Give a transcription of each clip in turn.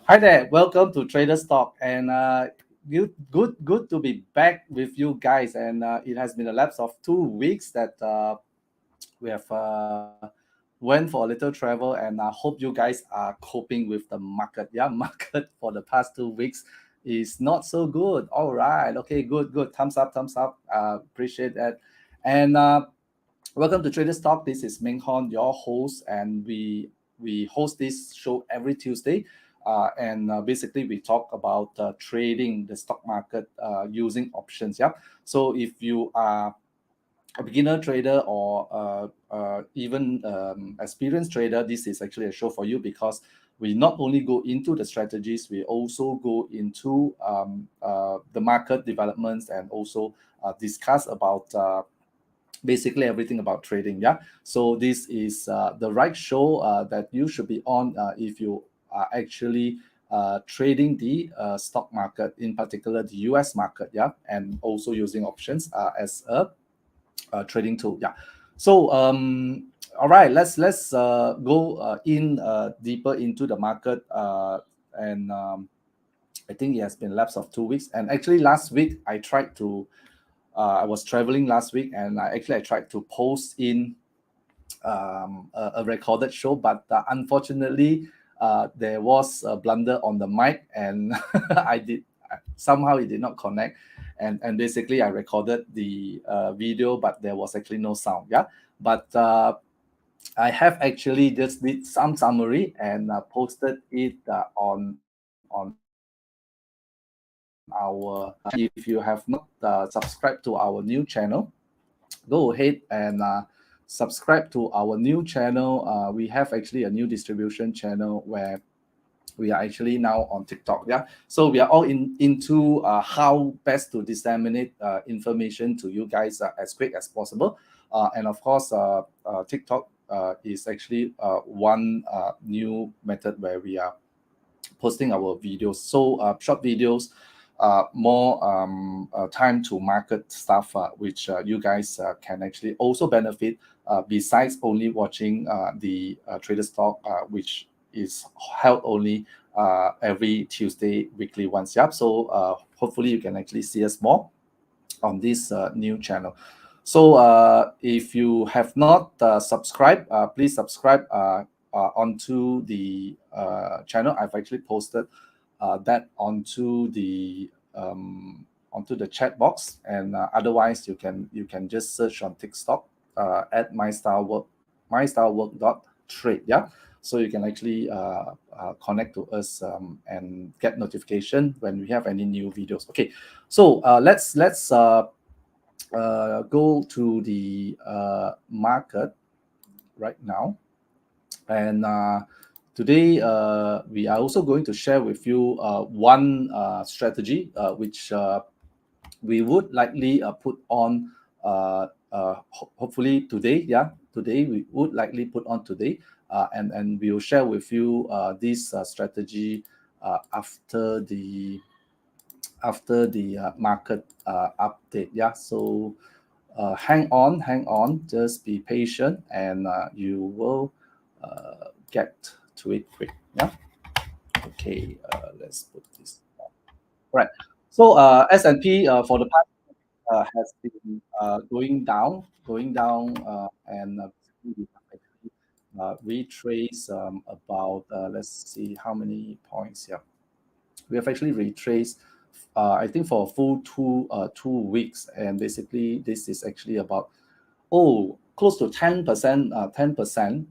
Hi there, welcome to Traders Talk, and good to be back with you guys. And it has been a lapse of 2 weeks that we have went for a little travel, and I hope you guys are coping with the market. Yeah, market for the past 2 weeks is not so good. All right, okay, good. Thumbs up, thumbs up. Appreciate that. And welcome to Traders Talk. This is Ming Hon, your host, and we host this show every Tuesday. And basically, we talk about trading the stock market using options. Yeah. So if you are a beginner trader or even experienced trader, this is actually a show for you because we not only go into the strategies, we also go into the market developments and also discuss about basically everything about trading. Yeah, so this is the right show that you should be on if you are actually trading the stock market, in particular the US market. Yeah, and also using options as a trading tool. Yeah, so all right, let's go in deeper into the market. And I think it has been lapse of 2 weeks, and actually last week I tried to I was traveling last week, and I tried to post in a recorded show, but unfortunately, there was a blunder on the mic, and I did somehow it did not connect, and basically I recorded the video, but there was actually no sound. Yeah, but I have actually just did some summary and posted it on our. If you have not subscribed to our new channel, go ahead and subscribe to our new channel. We have actually a new distribution channel where we are actually now on TikTok. Yeah, so we are all into how best to disseminate information to you guys as quick as possible. And of course, TikTok is actually one new method where we are posting our videos. So short videos, more time to market stuff, which you guys can actually also benefit besides only watching the Traders Talk, which is held only every Tuesday weekly once. Yep. So hopefully you can actually see us more on this new channel. So if you have not subscribed, please subscribe onto the channel. I've actually posted that onto the chat box, and otherwise you can just search on TikTok at mystylework.trade. Yeah, so you can actually connect to us and get notification when we have any new videos. Okay, so let's go to the market right now. And today we are also going to share with you one strategy which we would likely put on hopefully today. Yeah, today we would likely put on today, and we'll share with you this strategy after the market update. Yeah, so hang on, just be patient, and you will get to it quick. Yeah, okay, let's put this on. Right, so S&P for the past has been going down, and basically we have actually retraced about let's see how many points here. We have actually retraced I think for a full 2 weeks, and basically this is actually about close to 10%, 10%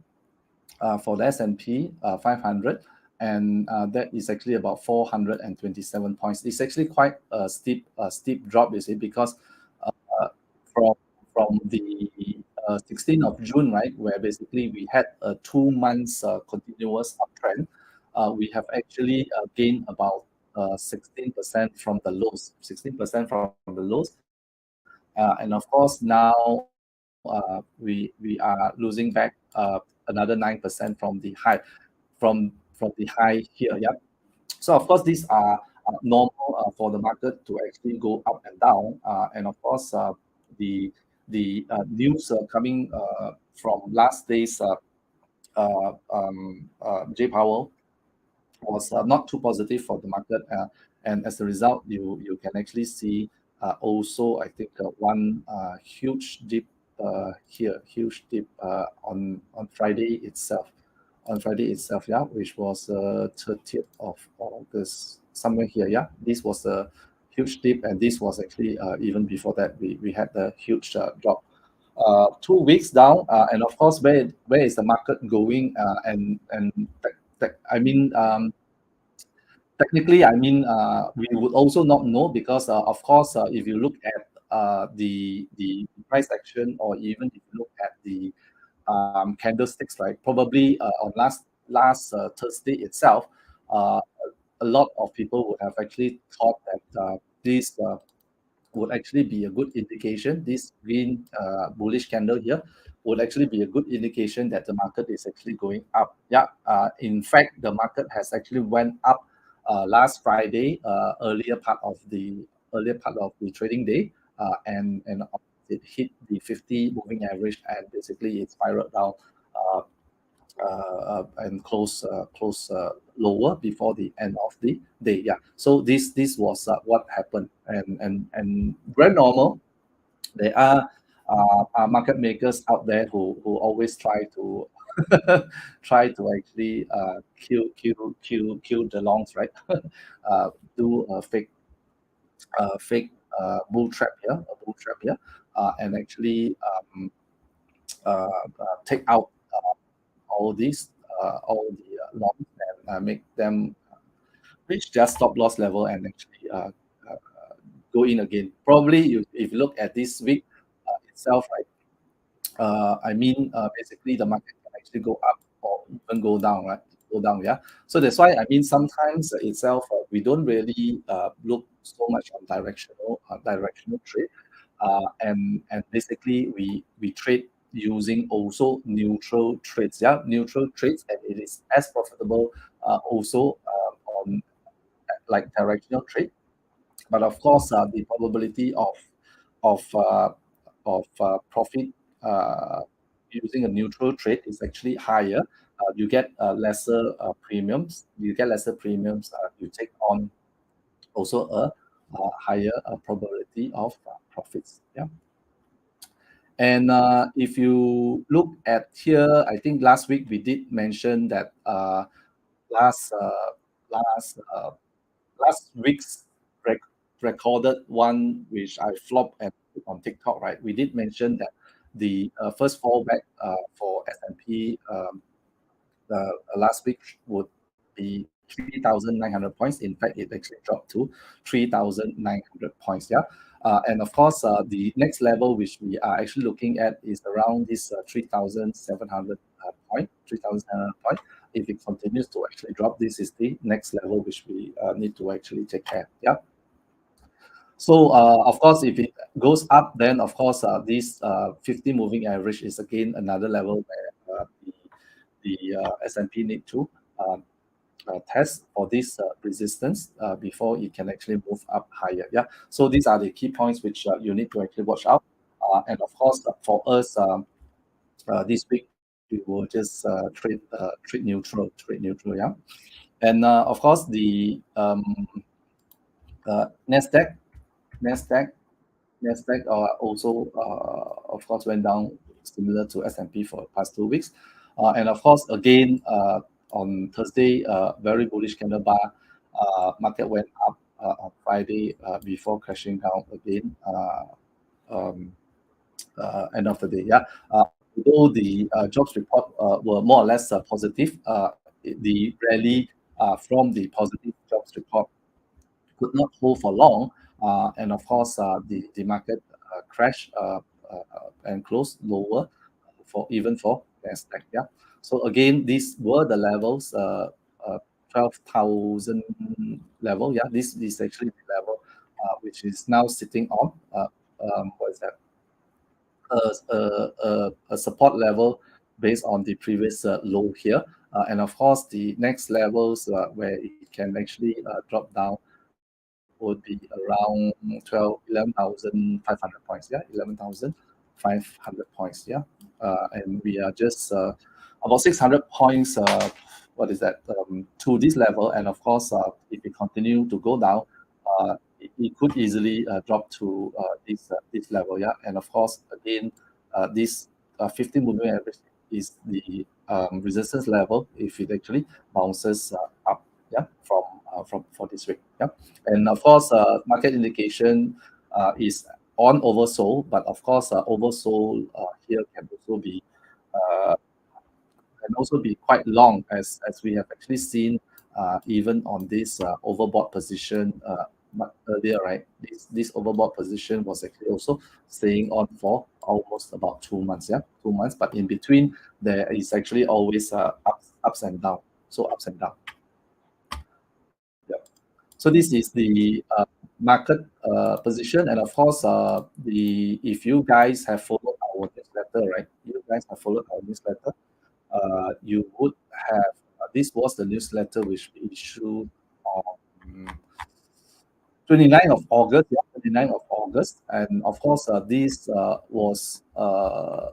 for the S&P 500, and that is actually about 427 points. It's actually quite a steep drop, you see, because uh, from the 16th of June, right, where basically we had a 2 months continuous uptrend, we have actually gained about 16% from the lows, 16% from the lows, and of course now we are losing back another 9% from the high, from the high here. Yeah. So of course these are normal for the market to actually go up and down, and of course the news coming from last day's J Powell was not too positive for the market, and as a result, you can actually see also I think one huge dip here, huge dip on Friday itself, yeah, which was 30th of August, somewhere here, yeah. This was a huge dip, and this was actually even before that we had a huge drop. 2 weeks down, and of course, where is the market going? I mean, technically, I mean, we would also not know because, of course, if you look at the price action, or even if you look at the candlesticks, right? Probably on last Thursday itself, uh, a lot of people would have actually thought that this would actually be a good indication. This green bullish candle here would actually be a good indication that the market is actually going up. Yeah, in fact, the market has actually went up last Friday, earlier part of the trading day, and it hit the 50 moving average, and basically it spiraled down. Uh, and close lower before the end of the day. Yeah. So this was what happened, and very normal. There are market makers out there who always try to try to actually kill the longs, right? Do a fake bull trap here, and actually take out all the longs, and make them reach their stop loss level, and actually uh, go in again. Probably, if you look at this week itself, right? I mean, basically, the market can actually go up or even go down, right? Go down, yeah. So that's why I mean, sometimes itself, we don't really look so much on directional trade, and basically we trade using also neutral trades, yeah, neutral trades, and it is as profitable also on like directional trade. But of course, the probability of uh, profit uh, using a neutral trade is actually higher. You get lesser premiums. You get lesser premiums. You take on also a higher probability of profits. Yeah. And if you look at here, I think last week we did mention that last uh, last last week's recorded one, which I flopped and put on TikTok, right? We did mention that the first fallback for S&P last week would be 3,900 points. In fact, it actually dropped to 3,900 points. Yeah. And of course, the next level which we are actually looking at is around this 3,700 point, 3,700 point. If it continues to actually drop, this is the next level which we need to actually take care. Yeah. So of course, if it goes up, then of course this 50 moving average is again another level where the S&P need to uh, test for this resistance before it can actually move up higher. Yeah. So these are the key points which you need to actually watch out. And of course, for us, this week we will just trade neutral. Yeah. And of course, the Nasdaq, Nasdaq Nasdaq also, of course, went down similar to S&P for the past 2 weeks. And of course, again, on Thursday, very bullish candle bar. Market went up on Friday before crashing down again. Um, End of the day, yeah. Although the jobs report were more or less positive, the rally from the positive jobs report could not hold for long, and of course, the market crashed and closed lower for even for Nasdaq. Yeah. So again, these were the levels. 12,000 level. Yeah, this is actually the level which is now sitting on. What is that? A support level based on the previous low here. And of course, the next levels where it can actually drop down would be around 11,500 points. Yeah, 11,500 points. Yeah. And we are just about 600 points what is that, to this level. And of course, if it continue to go down, it could easily drop to this level. Yeah, and of course, again, this 15 moving average is the resistance level if it actually bounces up. Yeah, from for this week. Yeah, and of course, market indication is on oversold, but of course, oversold here uh, can also be quite long, as we have actually seen even on this overbought position earlier, right? This overbought position was actually also staying on for almost about 2 months, yeah, 2 months. But in between, there is actually always ups and down, so ups and down. Yeah. So this is the market position, and of course, the if you guys have followed our newsletter, right? You guys have followed our newsletter. You would have this was the newsletter which we issued on 29th of August, yeah, 29th of August. And of course, this was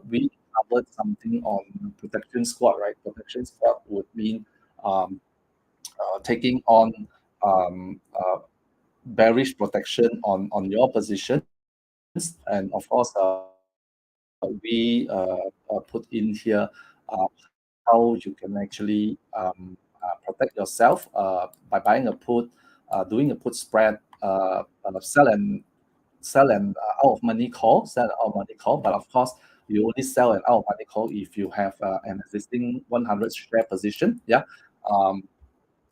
we covered something on protection squad, right? Protection squad would mean um, taking on bearish protection on your positions. And of course, we put in here how you can actually protect yourself by buying a put, doing a put spread, sell and out of money call, sell an out of money call. But of course, you only sell an out of money call if you have an existing 100 share position. Yeah. Um,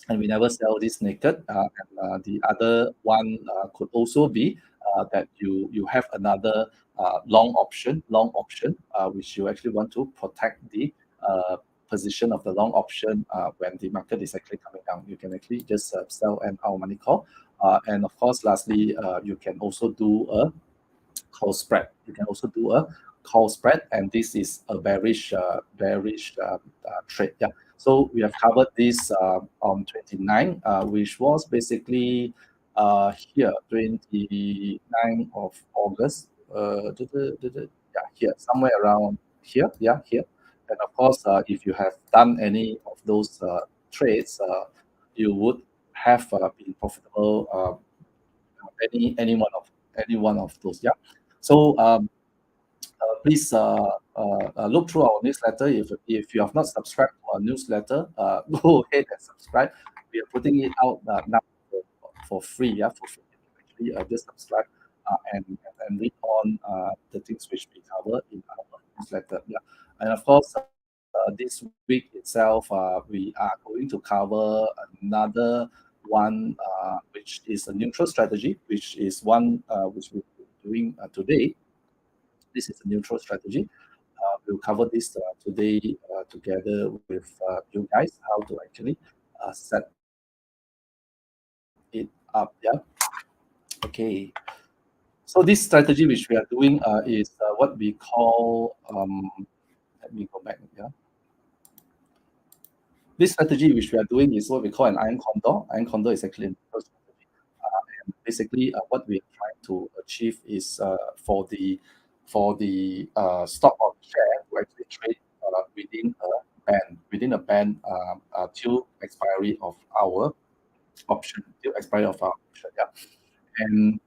and we never sell this naked. And the other one could also be that you have another long option, which you actually want to protect the position of the long option when the market is actually coming down. You can actually just sell an our money call. And of course, lastly, you can also do a call spread. You can also do a call spread, and this is a bearish trade. Yeah. So we have covered this on 29, which was basically here 29th of August. Yeah, here somewhere around here. Yeah, here. And of course, if you have done any of those trades, you would have been profitable any one of those. Yeah. So please look through our newsletter. If you have not subscribed to our newsletter, go ahead and subscribe. We are putting it out now for free. Yeah, for free. You can actually just subscribe and read on the things which we cover in our newsletter. Yeah, and of course, this week itself, we are going to cover another one, which is a neutral strategy, which is one which we're doing today. This is a neutral strategy. We'll cover this today together with you guys, how to actually set it up. Yeah. Okay. So this strategy which we are doing is what we call. Let me go back. Yeah. This strategy which we are doing is what we call an iron condor. Iron condor is actually a neutral strategy. And basically, what we are trying to achieve is for the stock or share to actually trade within a band till expiry of our option, till expiry of our option. Yeah, and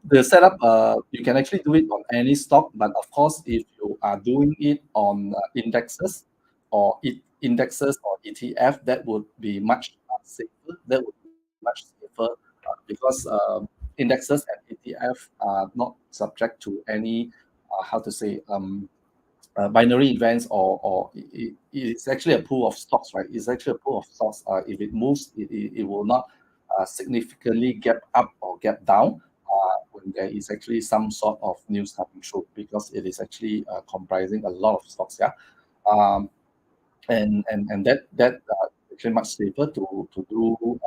the setup, you can actually do it on any stock, but of course, if you are doing it on indexes or ETF, that would be much safer. That would be much safer because indexes and ETF are not subject to any, how to say, binary events, or it's actually a pool of stocks, right? It's actually a pool of stocks. If it moves, it will not significantly get up or get down when there is actually some sort of news coming through, because it is actually comprising a lot of stocks. Yeah. Um, and that actually much safer to do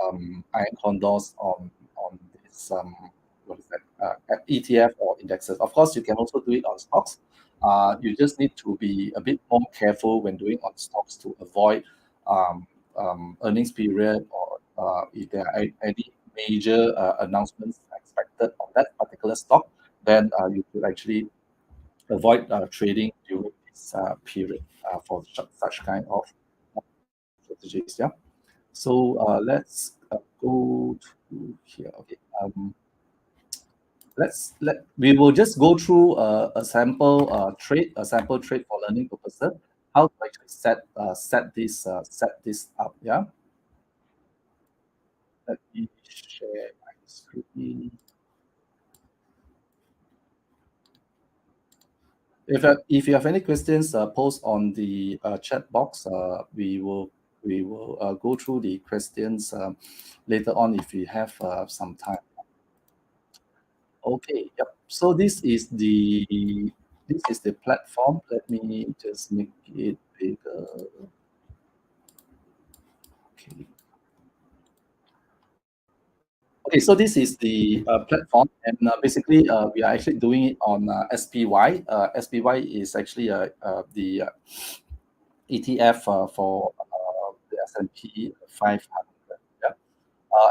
iron condors on this what is that ETF or indexes. Of course, you can also do it on stocks. You just need to be a bit more careful when doing on stocks to avoid um, earnings period, or if there are any major announcements expected on that particular stock, then you could actually avoid trading during this period for such kind of strategies. Yeah. So let's go to here. Okay. Let we will just go through a sample trade for learning purposes. How to actually set this up. Yeah. Let me share my screen. If you have any questions, post on the chat box. We will go through the questions later on if we have some time. Okay. Yep. So this is the platform. Let me just make it bigger. Okay. Okay, so this is the platform, and basically, we are actually doing it on SPY. SPY is actually the ETF for the S&P 500. Yeah.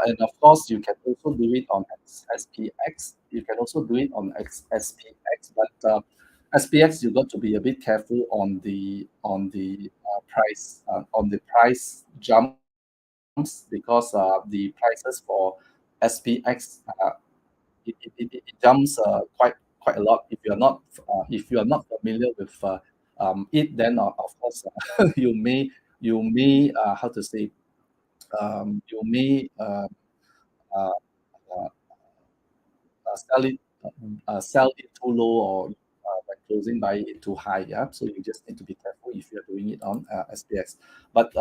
And of course, you can also do it on SPX. You can also do it on SPX, but SPX you got to be a bit careful on the price jumps because the prices for SPX it jumps quite a lot if you are not familiar with it. Then of course you may how to say you may uh, uh, sell it too low or by closing buy it too high. Yeah, so you just need to be careful if you're doing it on SPX. But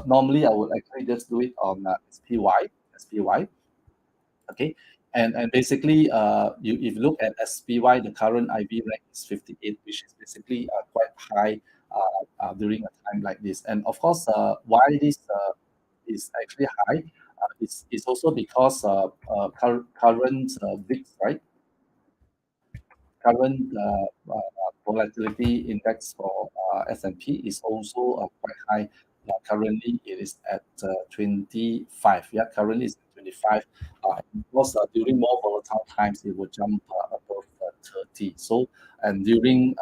normally I would actually just do it on SPY. Okay. And basically, you if you look at SPY, the current IV rank is 58, which is basically quite high during a time like this. And of course, why this is actually high, it's also because current VIX, right? Current volatility index for S&P is also quite high. Currently, it is at 25. Yeah, currently it's 25. Of course, during more volatile times, it will jump above 30. So, and during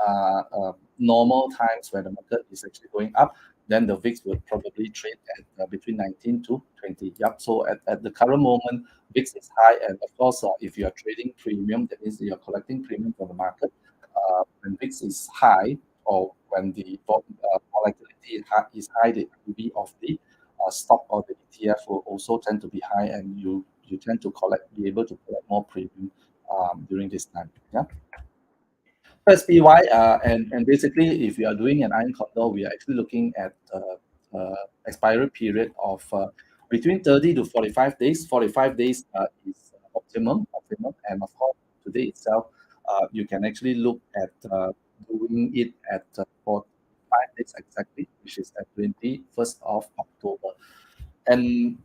normal times when the market is actually going up, then the VIX will probably trade at between 19 to 20. Yep. So at the current moment, VIX is high, and of course, if you are trading premium, that means you are collecting premium from the market. When VIX is high, or when the volatility is high, the EV of the stock or the ETF will also tend to be high, and you tend to be able to collect more premium during this time. Yeah. SPY, and basically, if you are doing an iron condor, we are actually looking at expiry period of between 30 to 45 days. 45 days is optimum, and of course, today itself, you can actually look at doing it at 45 days exactly, which is at 21st of October. And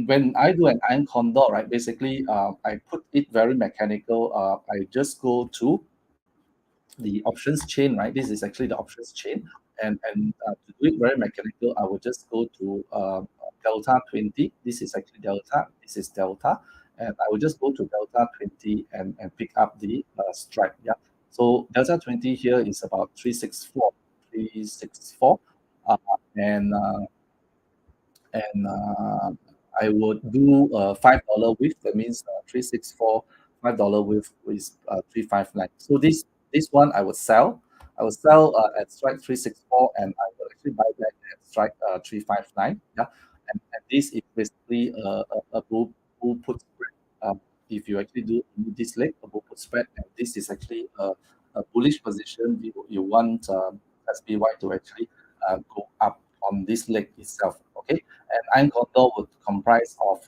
when I do an iron condor, right, basically, I put it very mechanical. I just go to the options chain, right? This is actually the options chain. And to do it very mechanical, I will just go to delta 20. This is actually delta. This is delta. And I will just go to delta 20 and pick up the strike. Yeah. So delta 20 here is about 364. 364. Uh, and I would do $5 width. That means 364, $5 width is 359. So this one I would sell. I would sell at strike 364, and I will actually buy back at strike 359. Yeah, and this is basically a bull put spread. If you actually do this leg, a bull put spread, and this is actually a bullish position. You want SPY to actually go up on this leg itself. Okay, and iron condor would comprise of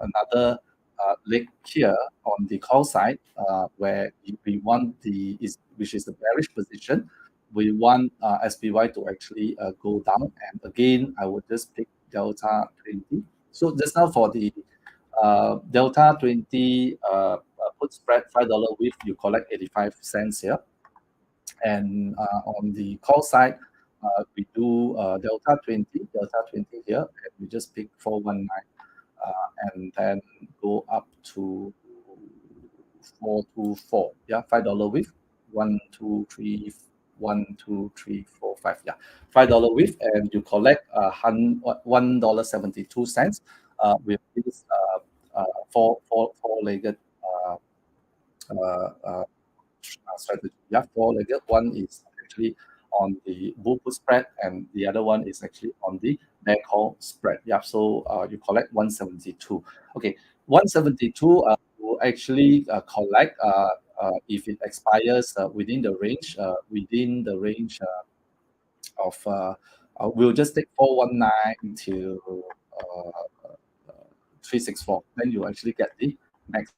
another leg here on the call side, where we want which is the bearish position. We want SPY to actually go down, and again, I would just pick delta 20. So just now for the delta 20 put spread $5 width, you collect 85 cents here. And on the call side, we do delta 20 here, and we just pick 419, and then go up to 424. Yeah, $5 with 1, 2, 3. 1, 2, 3, 4, 5. Yeah, $5 width, and you collect $1.72 with this four-legged uh, uh, strategy. Yeah, four-legged. One is actually on the bull put spread, and the other one is actually on the bear call spread. Yeah, so you collect 172. Okay, 172 will actually collect if it expires within the range of we'll just take 419 to uh, 364. Then you actually get the max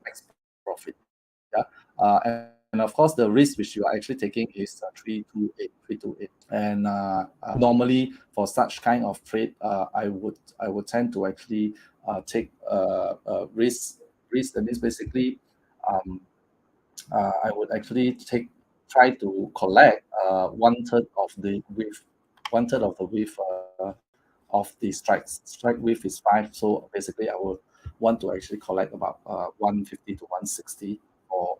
max profit. Yeah. And of course, the risk which you are actually taking is 328. And normally for such kind of trade, I would tend to actually take risk. That means basically, um, I would actually try to collect one third of the width of the strikes. Strike width is 5, so basically I would want to actually collect about 150 to 160 for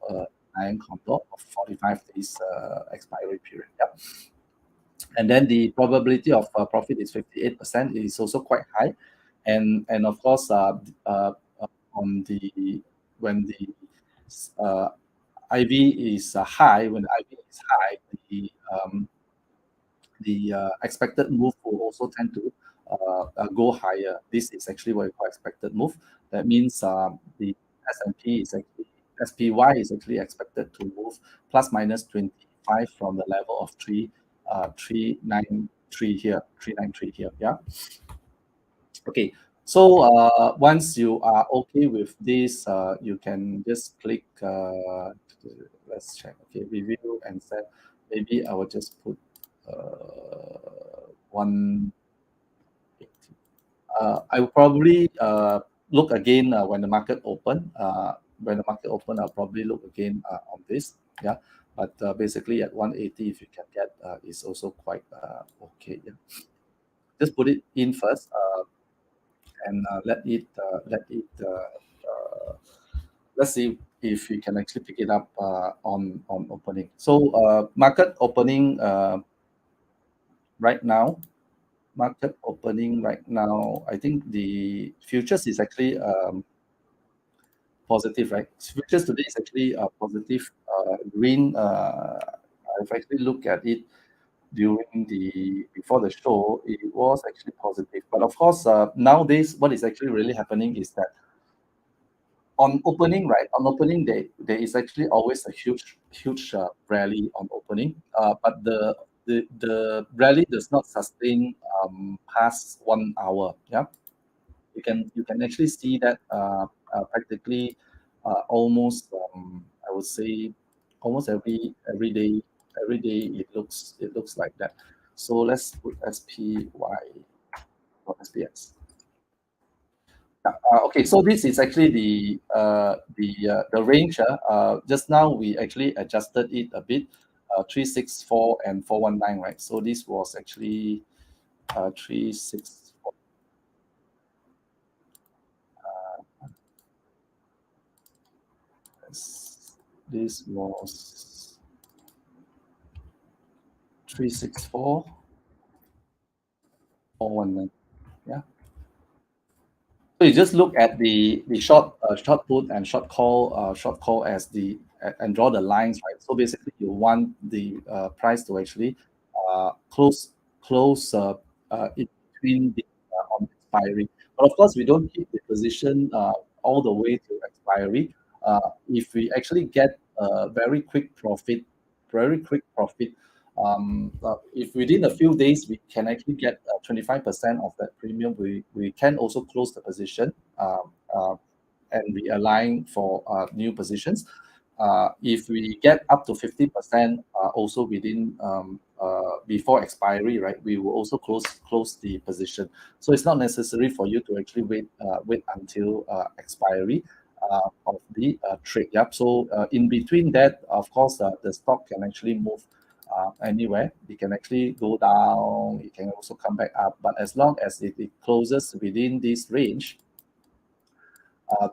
nine condor of 45 days expiry period. Yeah. And then the probability of profit is 58%. It is also quite high, and of course, on the when uh, IV is high, when the IV is high, the expected move will also tend to go higher. This is actually what we call expected move. That means the S&P is actually SPY is actually expected to move plus minus 25 from the level of 393 here, 393 here. Yeah. Okay. So once you are okay with this, you can just click. Let's check. Okay, review and set. Maybe I will just put one. I will probably look again when the market open. When the market open, I'll probably look again on this. Yeah, but basically at 180, if you can get, is also quite okay. Yeah, just put it in first and let's see if we can actually pick it up on opening. So market opening right now. Market opening right now, I think the futures is actually positive, right? Futures today is actually positive. Green. I've actually looked at it during the before the show. It was actually positive, but of course, nowadays, what is actually really happening is that on opening, right? On opening day, there is actually always a huge rally on opening. But the rally does not sustain past 1 hour. Yeah, you can actually see that practically almost I would say almost every day it looks like that. So let's put SPY or SPX. Okay, so this is actually the range. Just now we actually adjusted it a bit, 364 and 419, right? So this was actually 364. This was 364, 419. Yeah. So you just look at the short put and short call as and draw the lines, right? So basically, you want the price to actually close in between the on expiry. But of course, we don't keep the position all the way to expiry. If we actually get a very quick profit, if within a few days we can actually get 25% of that premium, we can also close the position and realign for new positions. If we get up to 50% also within before expiry, right, we will also close the position. So it's not necessary for you to actually wait until expiry of the trade. Yep. So in between that, of course, the stock can actually move anywhere. It can actually go down. It can also come back up. But as long as it closes within this range,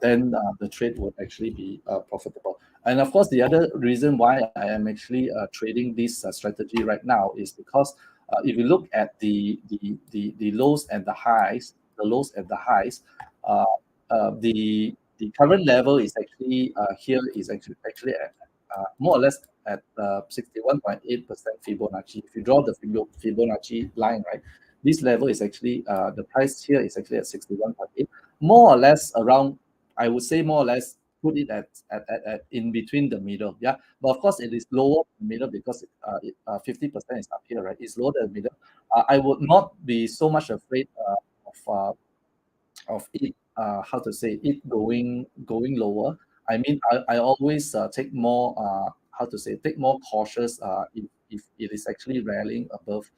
then the trade would actually be profitable. And of course, the other reason why I am actually trading this strategy right now is because if you look at the lows and the highs, uh, the current level is actually here is actually at more or less at 61.8% Fibonacci. If you draw the Fibonacci line, right, this level is actually the price here is actually at 61.8, more or less around. I would say more or less put it at in between the middle. Yeah, but of course it is lower in the middle because 50% is up here, right? It's lower than the middle. I would not be so much afraid of it how to say it going lower. I mean, I always take more how to say take more cautious if it is actually rallying above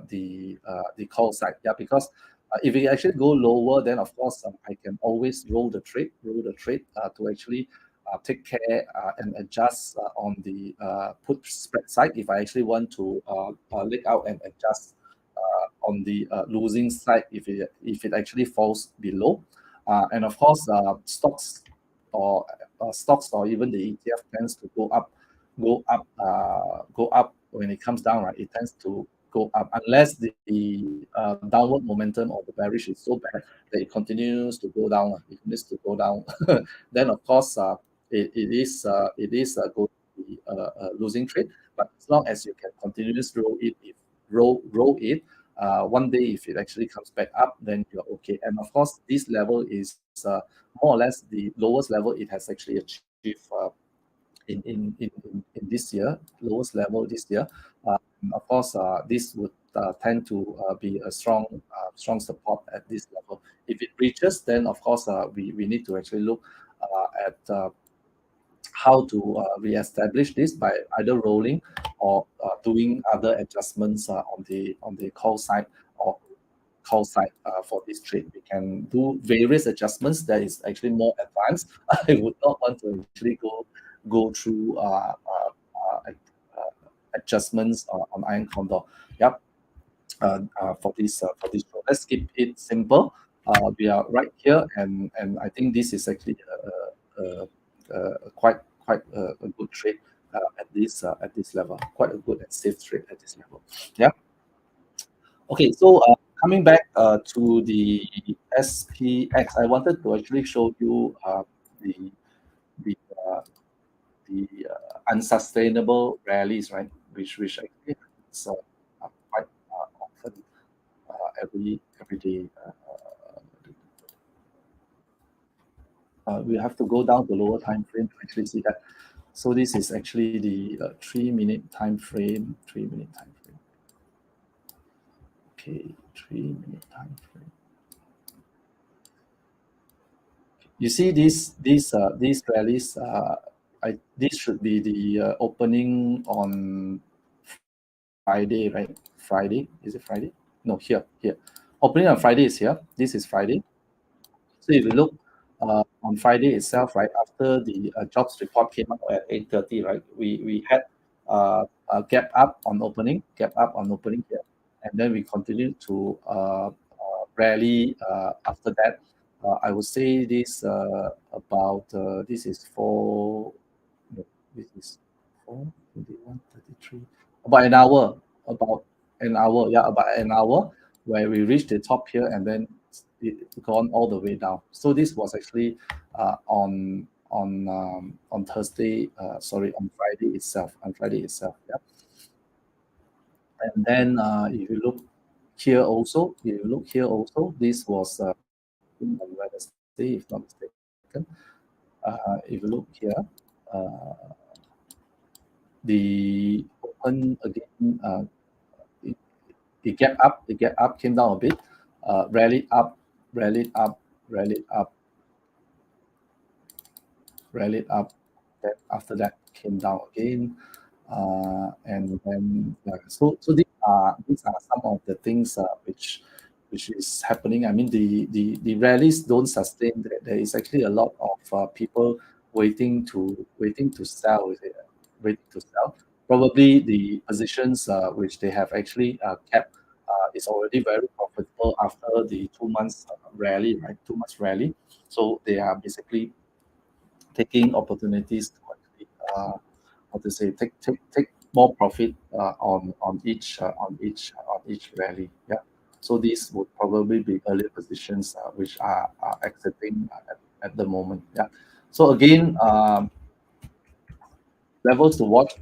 the call side. Yeah, because if it actually go lower, then of course I can always roll the trade to actually take care and adjust on the put spread side if I actually want to leg out and adjust on the losing side if it actually falls below. And of course, or stocks or even the ETF tends to go up when it comes down, right? It tends to go up unless the downward momentum or the bearish is so bad that it continues to go down. It continues to go down. Then of course, it is going to be a losing trade. But as long as you can continuously roll it, one day if it actually comes back up, then you're okay. And of course, this level is more or less the lowest level it has actually achieved in this year, lowest level this year. And of course, this would tend to be a strong support at this level. If it reaches, then of course we need to actually look at how to reestablish this by either rolling or doing other adjustments on the call side or call side for this trade. We can do various adjustments that is actually more advanced. I would not want to actually go through adjustments on Iron Condor. Yep. For this show. Let's keep it simple. We are right here, and I think this is actually quite a good trade at this level. Quite a good and safe trade at this level. Yeah. Okay. So coming back to the SPX, I wanted to actually show you the the uh, unsustainable rallies, right? Which actually happens quite often every day. We have to go down the lower time frame to actually see that. So this is actually the 3-minute time frame. 3-minute time frame. Okay, 3-minute time frame. You see these rallies. This should be the opening on Friday, right? Friday, is it Friday? No, here. Opening on Friday is here. This is Friday. So if you look on Friday itself, right, after the jobs report came out at 8:30, right, we had a gap up on opening here, and then we continued to rally after that. I would say this about this is four, no, this is 4:21:33, about an hour, yeah, about an hour, where we reached the top here and then it gone all the way down. So this was actually on Thursday, sorry, on Friday itself, yeah. And then if you look here also, this was on Wednesday, if not mistaken. If you look here, uh, the open again, it, it gap up, came down a bit, rallied up, rallied up, rallied up, rallied up. Then after that came down again, and then so these are some of the things which is happening. I mean, the rallies don't sustain. There is actually a lot of people waiting to sell, waiting to sell. Probably the positions which they have actually kept is already very profitable after the 2 months rally, right? 2 months rally. So they are basically taking opportunities to actually, how to say, take more profit on each rally. Yeah. So these would probably be early positions which are exiting at the moment. Yeah. So again, levels to watch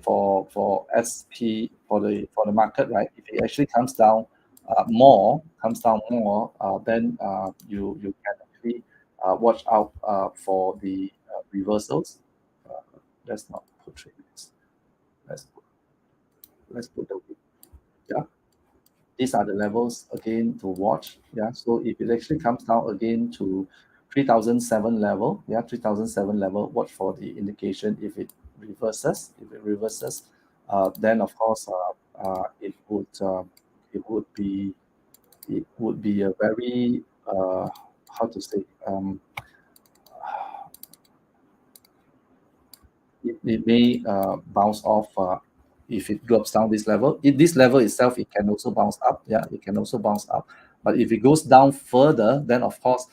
for SP for the market, right? If it actually comes down more, then you can actually watch out for the reversals. Uh, let's not put 3 minutes. Let's put, let's put the week. Yeah, these are the levels again to watch. Yeah, so if it actually comes down again to 3007 level, yeah, 3007 level, watch for the indication. If it reverses, then of course it would be a very how to say, it may bounce off if it drops down this level. If this level itself, it can also bounce up. Yeah, it can also bounce up. But if it goes down further, then of course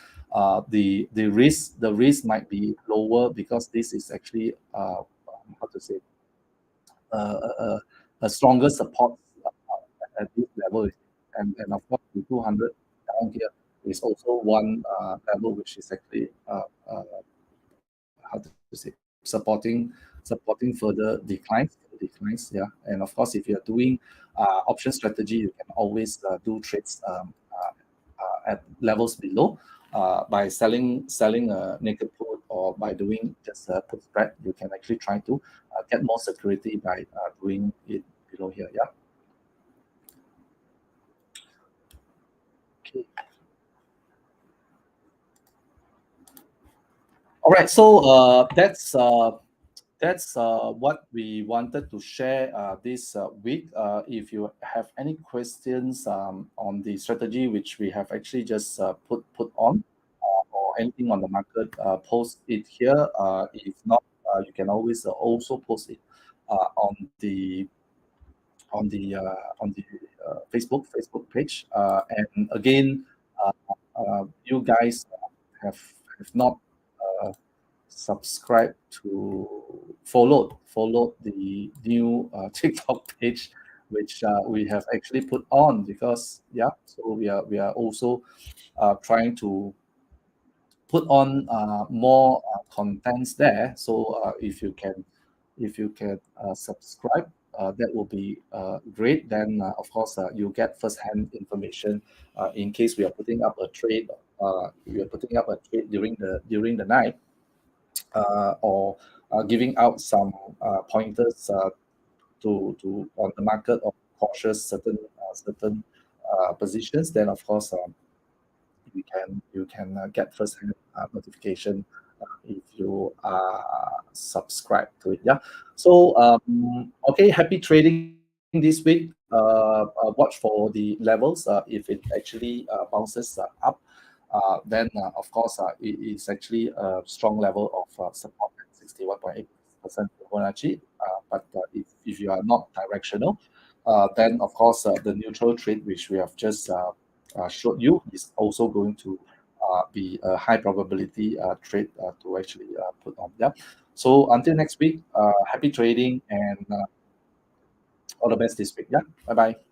the risk might be lower because this is actually how to say, a stronger support at this level. And of course the 200 down here is also one level which is actually how to say, supporting further declines. Yeah, and of course if you're doing option strategy, you can always do trades at levels below by selling a naked put, or by doing just a put spread. You can actually try to get more security by doing it below here. Yeah. Okay. All right. So that's what we wanted to share this week. If you have any questions on the strategy which we have actually just put on, or anything on the market, post it here. If not, you can always also post it on the on the Facebook page. And again, uh, you guys have not uh, subscribed to followed the new TikTok page, which we have actually put on, because yeah, so we are also trying to put on more contents there. So if you can subscribe, that will be great. Then of course you get first-hand information in case we are putting up a trade. We are putting up a trade during the night, or giving out some pointers to on the market, or cautious certain positions. Then of course you can get first-hand notification if you are subscribed to it. Yeah. So okay, happy trading this week. Watch for the levels. If it actually bounces up, then of course it is actually a strong level of support at 61.8% Fibonacci. But if you are not directional, then of course the neutral trade which we have just showed you is also going to be a high probability trade to actually put on. Yeah. So until next week, happy trading, and all the best this week. Yeah. Bye bye.